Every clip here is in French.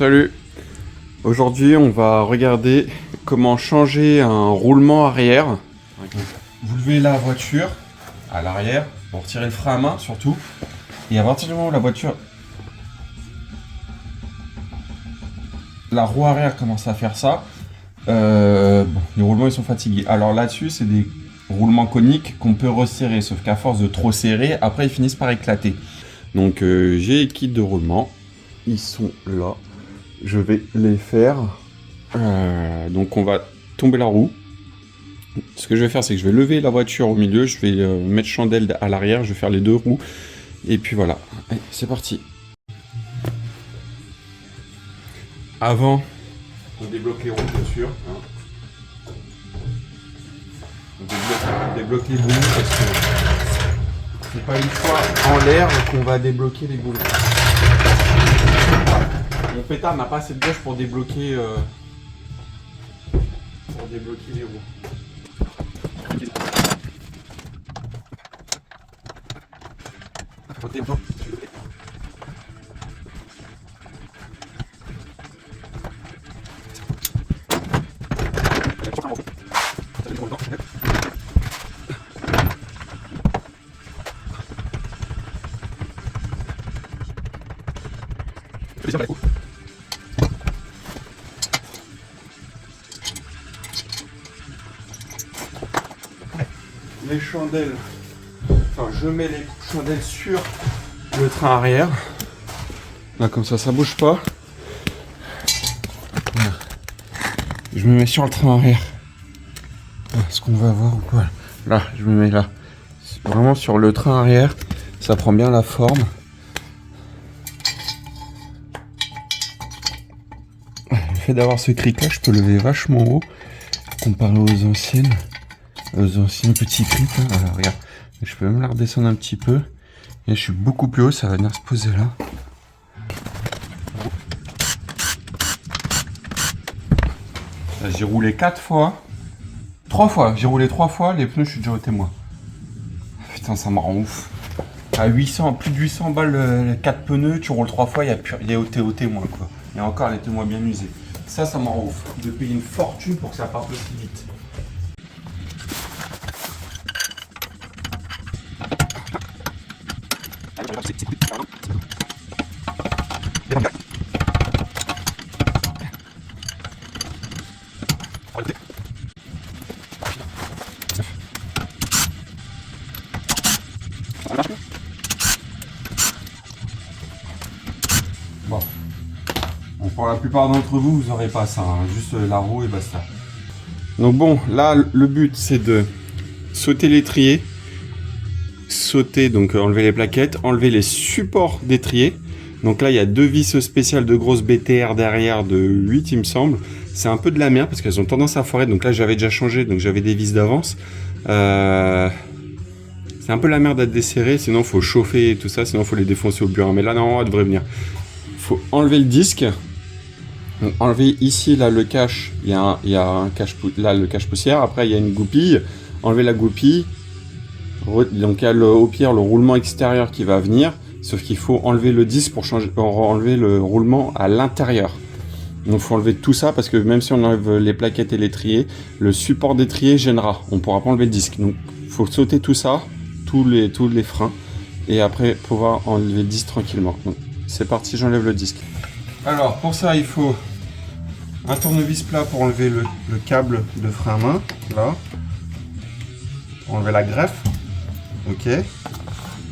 Salut. Aujourd'hui, on va regarder comment changer un roulement arrière. Vous levez la voiture à l'arrière, pour retirer le frein à main surtout. Et à partir du moment où la voiture, la roue arrière commence à faire ça, les roulements ils sont fatigués. Alors là-dessus, c'est des roulements coniques qu'on peut resserrer, sauf qu'à force de trop serrer, après ils finissent par éclater. Donc j'ai les kits de roulement, ils sont là. Je vais les faire. Donc on va tomber la roue. Ce que je vais faire, c'est que je vais lever la voiture au milieu, je vais mettre chandelle à l'arrière, je vais faire les deux roues. Et puis voilà, allez, c'est parti. Avant, on débloque les roues bien sûr. Hein. On débloque les boulons parce que c'est pas une fois en l'air qu'on va débloquer les boulons. Mon pétard n'a pas assez de gauche pour débloquer les roues. Les chandelles, enfin je mets les chandelles sur le train arrière. Là comme ça bouge pas. Voilà. Je me mets sur le train arrière. Est-ce qu'on va voir ou quoi? Là, je me mets là. Vraiment sur le train arrière, ça prend bien la forme. Le fait d'avoir ce cric là, je peux lever vachement haut comparé aux anciens petits crics. Hein. Alors regarde, je peux même la redescendre un petit peu. Et je suis beaucoup plus haut, ça va venir se poser là. Là j'ai roulé 4 fois. 3 fois, j'ai roulé 3 fois, les pneus je suis déjà au témoin. Putain, ça me rend ouf. À 800, plus de 800 balles, les 4 pneus, tu roules 3 fois, il est au témoin quoi. Et encore les témoins bien usés. Ça me rend ouf. De payer une fortune pour que ça parte aussi vite. Bon. Pour la plupart d'entre vous, vous n'aurez pas ça, hein. Juste la roue et basta. Donc bon, là, le but, c'est de sauter l'étrier, donc enlever les plaquettes, enlever les supports d'étrier. Donc là, il y a 2 vis spéciales de grosses BTR derrière de 8, il me semble. C'est un peu de la merde parce qu'elles ont tendance à foirer. Donc là, j'avais déjà changé, donc j'avais des vis d'avance. C'est un peu la merde à desserrer, sinon il faut chauffer et tout ça, sinon il faut les défoncer au burin. Mais là, non, elle devrait venir. Il faut enlever le disque. Donc, enlever ici, là, le cache. Il y a un cache, là, le cache poussière. Après, il y a une goupille. Enlever la goupille. Donc, il y a au pire le roulement extérieur qui va venir. Sauf qu'il faut enlever le disque pour enlever le roulement à l'intérieur. Donc, il faut enlever tout ça parce que même si on enlève les plaquettes et l'étrier, le support d'étrier gênera. On ne pourra pas enlever le disque. Donc, il faut sauter tout ça, tous les freins. Et après, pouvoir enlever le disque tranquillement. Donc, c'est parti, j'enlève le disque. Alors, pour ça, il faut un tournevis plat pour enlever le câble de frein à main, là. Pour enlever la greffe. Ok.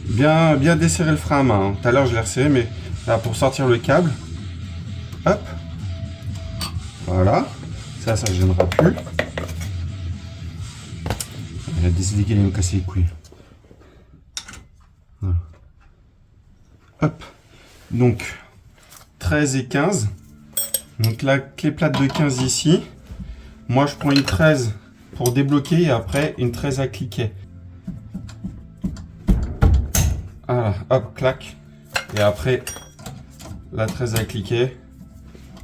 Bien desserrer le frein à main. Hein. Tout à l'heure, je l'ai resserré, mais là, pour sortir le câble. Hop. Voilà. Ça ne gênera plus. Elle a décidé qu'elle allait me casser les couilles. Voilà. Hop. Donc, 13 et 15. Donc la clé plate de 15 ici. Moi je prends une 13 pour débloquer et après une 13 à cliquer. Voilà, hop, clac. Et après la 13 à cliquer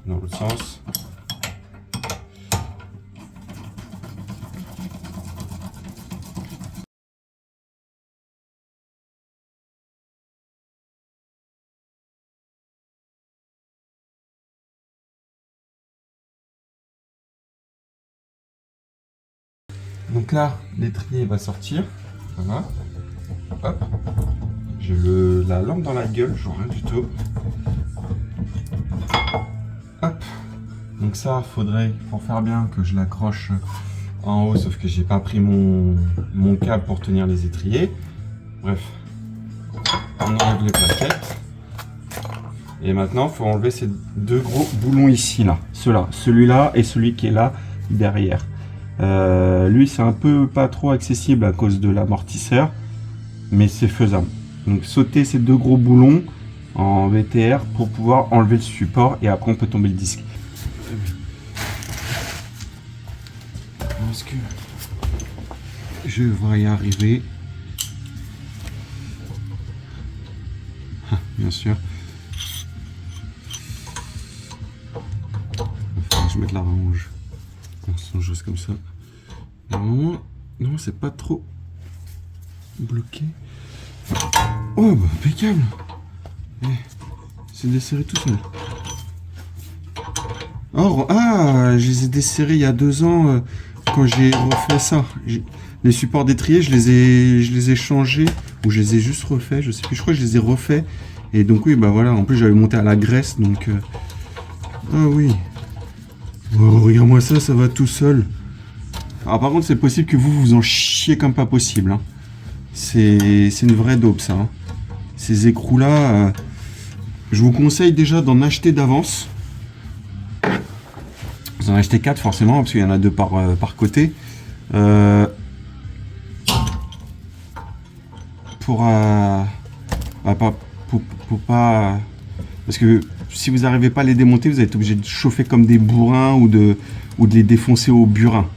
dans l'autre sens. Donc là, l'étrier va sortir. Voilà. Hop. J'ai la lampe dans la gueule, je vois rien du tout. Hop. Donc ça, faudrait, pour faire bien, que je l'accroche en haut, sauf que j'ai pas pris mon câble pour tenir les étriers. Bref. On enlève les plaquettes. Et maintenant, il faut enlever ces deux gros boulons ici, là. Ceux-là. Celui-là et celui qui est là, derrière. Lui, c'est un peu pas trop accessible à cause de l'amortisseur, mais c'est faisable. Donc, sauter ces deux gros boulons en VTR pour pouvoir enlever le support et après, on peut tomber le disque. Est-ce que je vais y arriver? Ah, bien sûr. Je vais mettre la rallonge. On juste comme ça. Normalement, non, c'est pas trop bloqué. Oh, bah, impeccable. C'est desserré tout seul. Oh, ah, je les ai desserrés il y a 2 ans quand j'ai refait ça. Les supports d'étrier, je les ai changés ou je les ai juste refaits. Je sais plus, je crois que je les ai refaits. Et donc, oui, bah voilà. En plus, j'avais monté à la graisse. Donc, ah oui. Oh, regarde-moi ça, ça va tout seul. Alors par contre, c'est possible que vous en chiez comme pas possible. Hein. C'est une vraie daube, ça. Hein. Ces écrous-là, je vous conseille déjà d'en acheter d'avance. Vous en achetez 4 forcément, parce qu'il y en a 2 par côté. Pour pas... Parce que si vous n'arrivez pas à les démonter, vous êtes obligé de chauffer comme des bourrins ou de les défoncer au burin.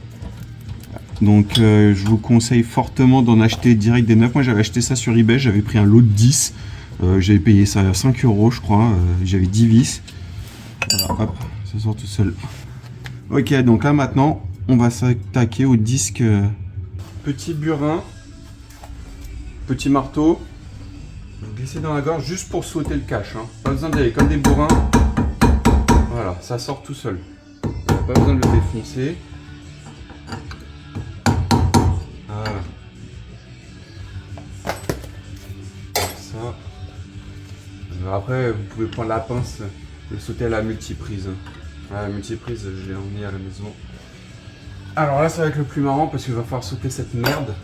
Donc je vous conseille fortement d'en acheter direct des neufs. Moi j'avais acheté ça sur eBay, j'avais pris un lot de 10. J'avais payé ça à 5 € je crois. J'avais 10 vis. Voilà, hop, ça sort tout seul. Ok, donc là maintenant, on va s'attaquer au disque. Petit burin, petit marteau. Vous glissez dans la gorge juste pour sauter le cache. Hein. Pas besoin d'aller comme des bourrins. Voilà, ça sort tout seul. Pas besoin de le défoncer. Voilà. Ça. Après, vous pouvez prendre la pince et le sauter à la multiprise. À la multiprise, je l'ai emmené à la maison. Alors là, ça va être le plus marrant parce qu'il va falloir sauter cette merde.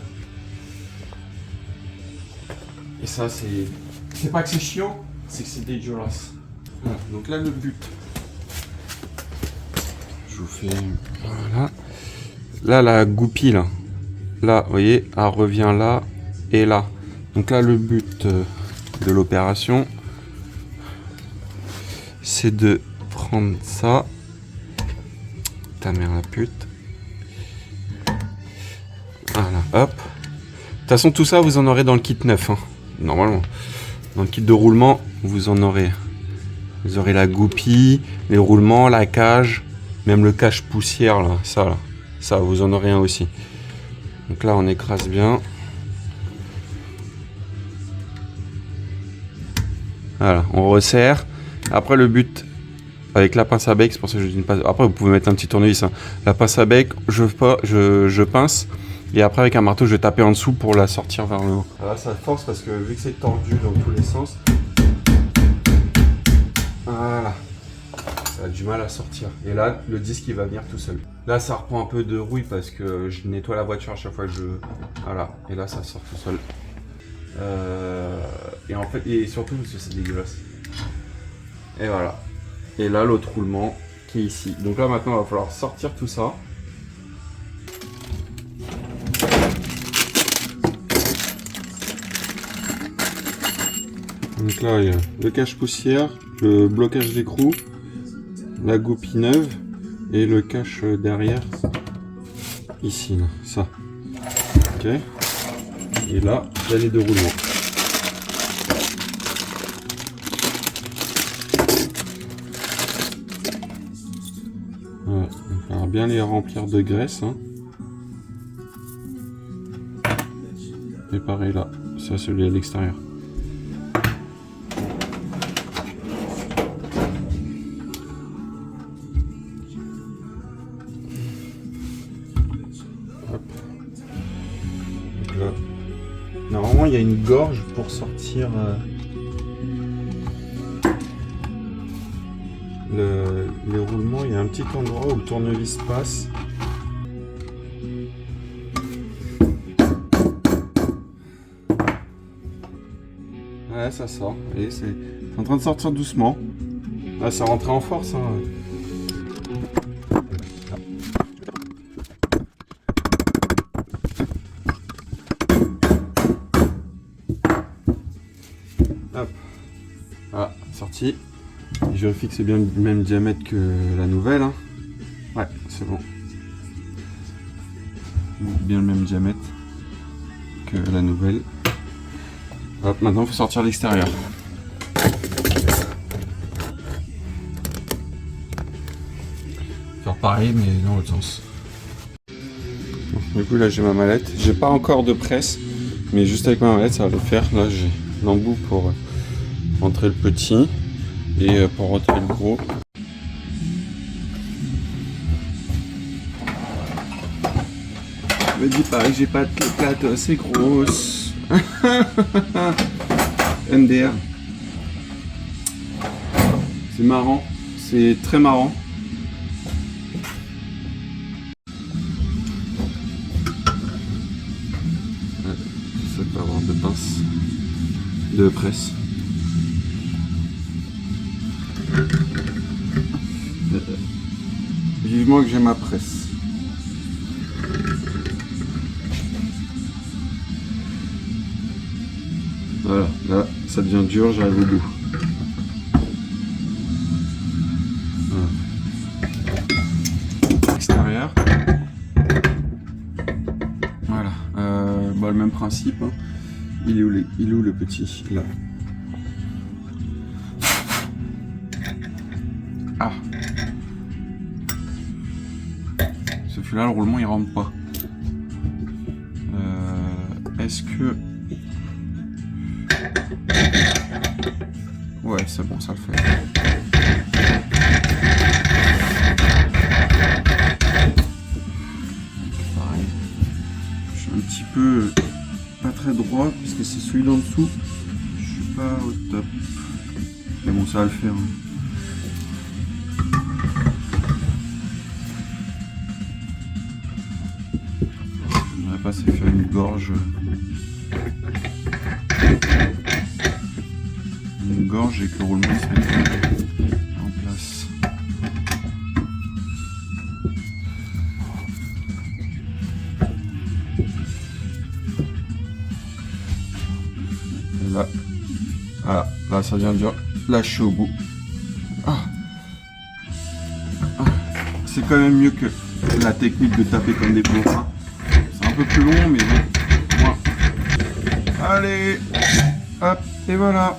Et ça, c'est pas que c'est chiant, c'est que c'est dégueulasse. Voilà. Donc là, le but. Je vous fais. Voilà. Là, la goupille, là. Là, vous voyez, elle revient là et là. Donc là, le but de l'opération, c'est de prendre ça. Ta mère la pute. Voilà, hop. De toute façon, tout ça, vous en aurez dans le kit neuf. Hein. Normalement. Dans le kit de roulement, vous en aurez. Vous aurez la goupille, les roulements, la cage, même le cache poussière, là. Ça, vous en aurez un aussi. Donc là, on écrase bien. Voilà, on resserre. Après, le but, avec la pince à bec, c'est pour ça que je dis une pince. Après, vous pouvez mettre un petit tournevis. Hein. La pince à bec, je pince. Et après, avec un marteau, je vais taper en dessous pour la sortir vers le haut. Là, ça force parce que vu que c'est tordu dans tous les sens, voilà, ça a du mal à sortir. Et là, le disque, il va venir tout seul. Là, ça reprend un peu de rouille parce que je nettoie la voiture à chaque fois que je... Voilà, et là, ça sort tout seul. Et en fait, et surtout parce que c'est dégueulasse. Et voilà. Et là, l'autre roulement qui est ici. Donc là, maintenant, il va falloir sortir tout ça. Donc là, il y a le cache-poussière, le blocage d'écrou, la goupille neuve et le cache derrière, ici, là, ça. Ok. Et là, il y a les deux roulements. Voilà. Il va falloir bien les remplir de graisse. Hein. Et pareil là, ça celui à l'extérieur. Hop. là. Normalement, il y a une gorge pour sortir les roulements. Il y a un petit endroit où le tournevis passe. Ouais, ça sort. Et c'est en train de sortir doucement. Là, ça rentrait en force. Hein. Hop. Voilà, sorti. Je vérifie que c'est bien le même diamètre que la nouvelle. Hein. Ouais, c'est bon. Bien le même diamètre que la nouvelle. Hop, maintenant il faut sortir l'extérieur. Faire pareil mais dans l'autre sens. Du coup là j'ai ma mallette. J'ai pas encore de presse, mais juste avec ma mallette ça va le faire. Là j'ai l'embout pour rentrer le petit et pour rentrer le gros. Je me dis pareil, j'ai pas de plate assez grosse. MDR. C'est marrant, c'est très marrant. Ouais, ça peut avoir de pince, de presse. Vivement que j'ai ma presse. Voilà, là ça devient dur, j'arrive au bout. Voilà. Extérieur. Voilà, bah, le même principe. Hein. Il est où le petit? Là. Ah. Celui-là, le roulement il rentre pas. Est-ce que... Ouais, c'est bon, ça le fait. Pareil. Je suis un petit peu pas très droit, puisque c'est celui d'en dessous. Je suis pas au top. Mais bon, ça va le faire. Hein. J'aimerais pas c'est faire une gorge. Une gorge et que le roulement se mette en place. Et là, voilà, là ça devient dur. Là je suis au bout. Ah. Ah. C'est quand même mieux que la technique de taper comme des bons. C'est un peu plus long mais bon. Moi. Allez, hop, et voilà.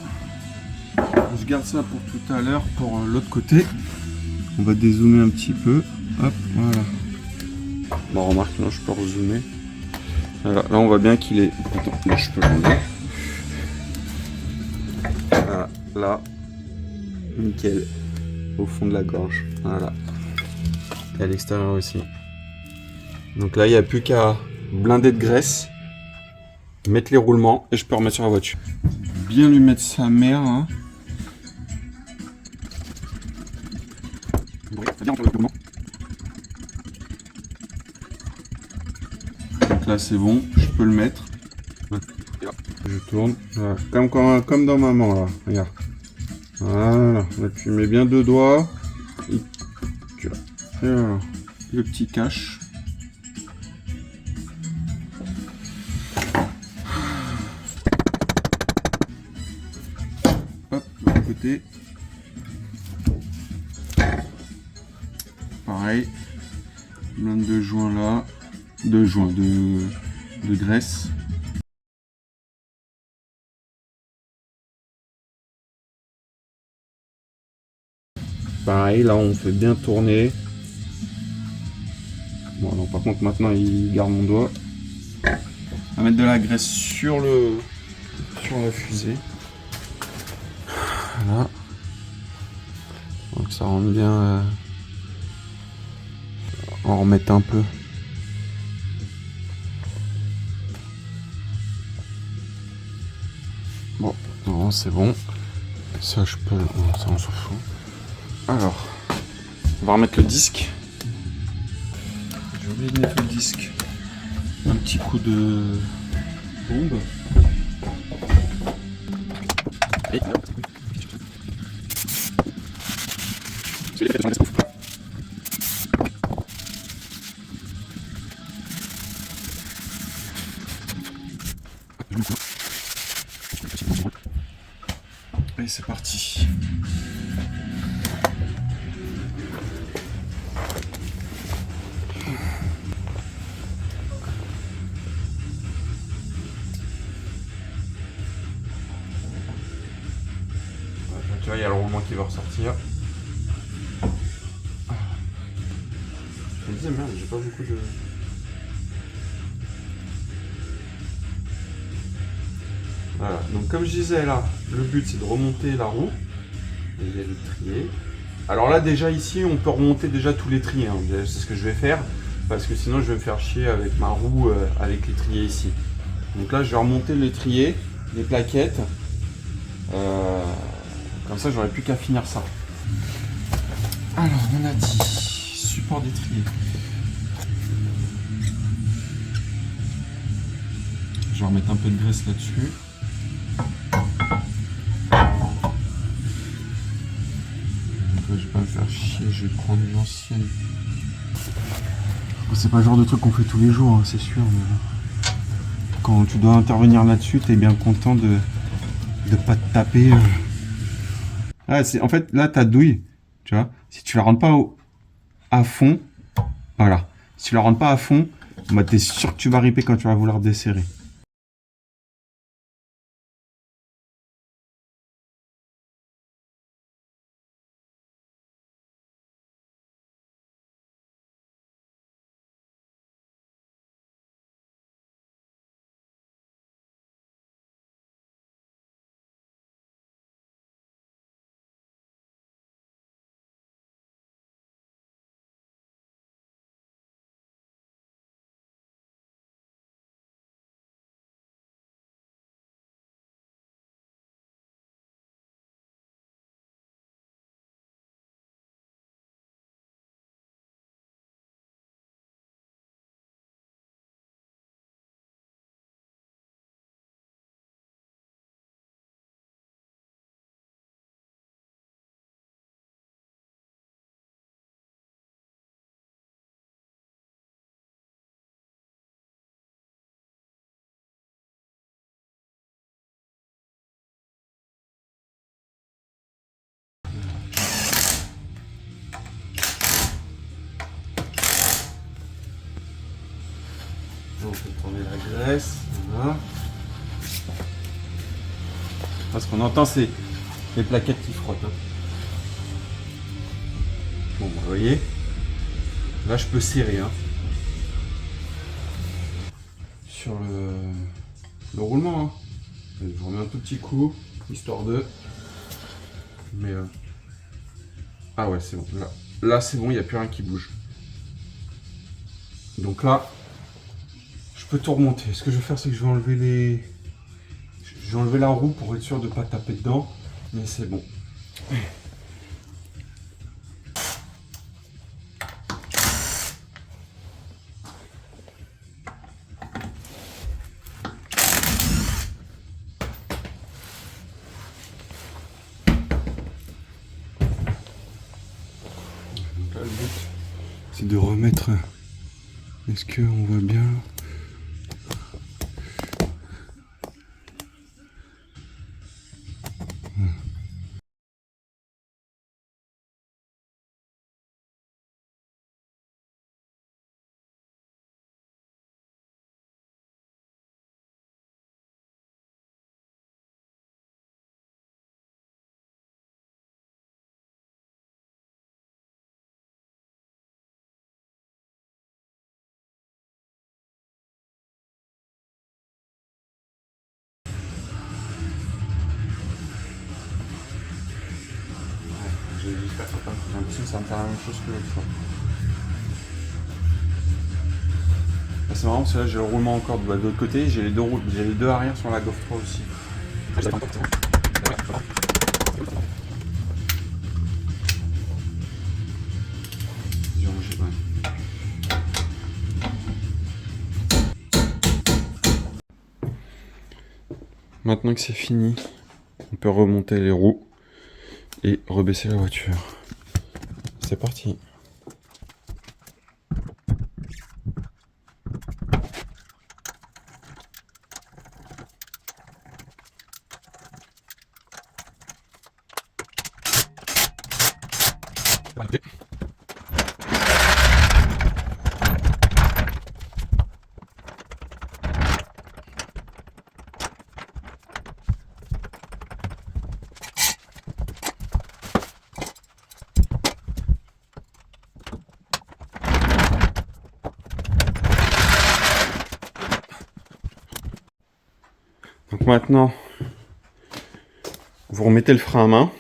Je garde ça pour tout à l'heure, pour l'autre côté. On va dézoomer un petit peu. Hop, voilà. Bon, remarque, non, je peux rezoomer. Voilà, là, on voit bien qu'il est... Attends, là, je peux l'enlever. Voilà, là. Nickel. Au fond de la gorge. Voilà. Et à l'extérieur aussi. Donc là, il n'y a plus qu'à blinder de graisse, mettre les roulements, et je peux remettre sur la voiture. Bien lui mettre sa mère, hein. Donc là c'est bon, je peux le mettre. Je tourne, voilà. Comme dans maman là, regarde. Voilà, là tu mets bien deux doigts. Et voilà. Le petit cache. Hop, de l'autre côté. Pareil, plein de joints là, de graisse. Pareil, là on fait bien tourner. Bon, non, par contre maintenant il garde mon doigt. On va mettre de la graisse sur la fusée. Voilà. Donc ça rentre bien. On remet un peu. Bon, non, c'est bon. Ça, je peux... Non, ça, on s'en fout. Alors, on va remettre le disque. J'ai oublié de mettre le disque. Un petit coup de bombe. Et hop. Et c'est parti. Tu vois, il y a le roulement qui va ressortir. Je me disais, merde, j'ai pas beaucoup de... Voilà, donc comme je disais là, le but c'est de remonter la roue. Et il y a le trier. Alors là déjà ici, on peut remonter déjà tous les triers. Hein. C'est ce que je vais faire. Parce que sinon je vais me faire chier avec ma roue, avec les triers ici. Donc là je vais remonter les triers, les plaquettes. Comme ça j'aurais plus qu'à finir ça. Alors on a dit support d'étrier. Je vais remettre un peu de graisse là-dessus. Je vais pas me faire chier, je vais prendre une ancienne. C'est pas le genre de truc qu'on fait tous les jours, hein, c'est sûr. Mais... Quand tu dois intervenir là-dessus, t'es bien content de pas te taper. Ah, en fait, là, ta douille, tu vois, si tu la rentres pas à fond, voilà. Si tu la rentres pas à fond, bah, t'es sûr que tu vas riper quand tu vas vouloir desserrer. On peut tourner la graisse, voilà. Ce qu'on entend, c'est les plaquettes qui frottent. Hein. Bon, vous voyez, là je peux serrer. Hein. Sur le roulement. Hein. Je remets un tout petit coup, histoire de... Mais... Ah ouais, c'est bon. Là c'est bon, il n'y a plus rien qui bouge. Donc là, je peux tout remonter. Ce que je vais faire, c'est que je vais enlever les... Je vais enlever la roue pour être sûr de ne pas taper dedans. Mais c'est bon. Donc là, le but, c'est de remettre... Est-ce qu'on voit bien? J'ai l'impression que ça va me faire la même chose que l'autre fois. C'est marrant parce que là j'ai le roulement encore de l'autre côté, j'ai les deux arrières sur la Golf 3 aussi. Maintenant que c'est fini, on peut remonter les roues et rebaisser la voiture. C'est parti. Donc maintenant, vous remettez le frein à main,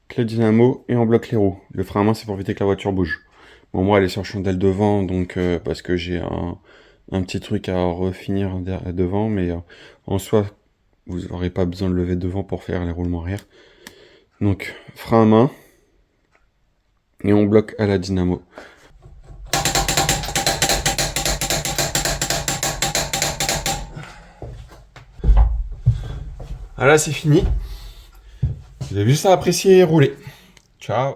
clé dynamo et on bloque les roues. Le frein à main, c'est pour éviter que la voiture bouge. Bon, moi, elle est sur chandelle devant, donc parce que j'ai un petit truc à refinir devant, mais en soi, vous n'aurez pas besoin de lever devant pour faire les roulements arrière. Donc, frein à main et on bloque à la dynamo. Voilà, c'est fini. Vous avez juste à apprécier et rouler. Ciao.